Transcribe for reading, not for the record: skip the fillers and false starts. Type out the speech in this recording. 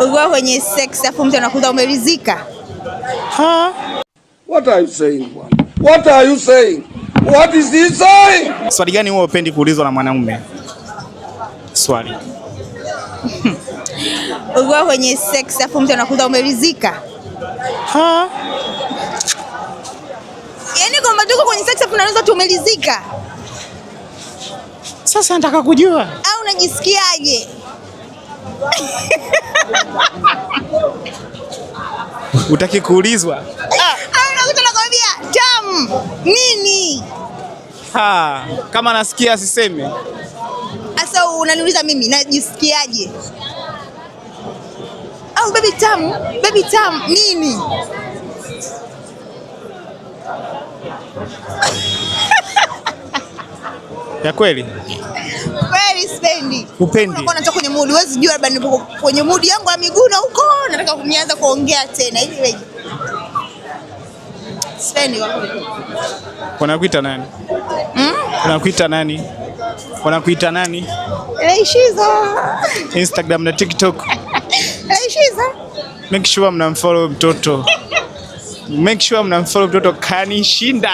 Ukiwa kwenye sex afu mtu anakuza umeridhika. What are you saying bwana? What are you saying? What is he saying? Swali gani wewe upendi kuulizwa na mwanaume? Swali. Ukiwa kwenye sex afu mtu anakuza umeridhika. Yaani kwamba tuko kwenye sex afu unaweza tumeridhika. Sasa nataka kujua. Au unajisikiaje? Utaki kuulizwa? Au unakuta nakwambia tamu nini? Kama nasikia siseme. Sasa unaniuliza mimi najisikiaje? Au baby tamu nini? Ya kweli? Kweli sipendi. Upendi? Unakuwa unatoka kwenye mood, huwezi jua labda nipo kwenye mood yangu ya miguu na huko nataka kunianza kuongea tena hivi wewe. Sipendi wako. Wanakuita nani? Wanakuita nani? Wanakuita nani? Leishiza. Instagram na TikTok. Leishiza. Make sure mnamfollow mtoto. Make sure mnamfollow mtoto kanishinda.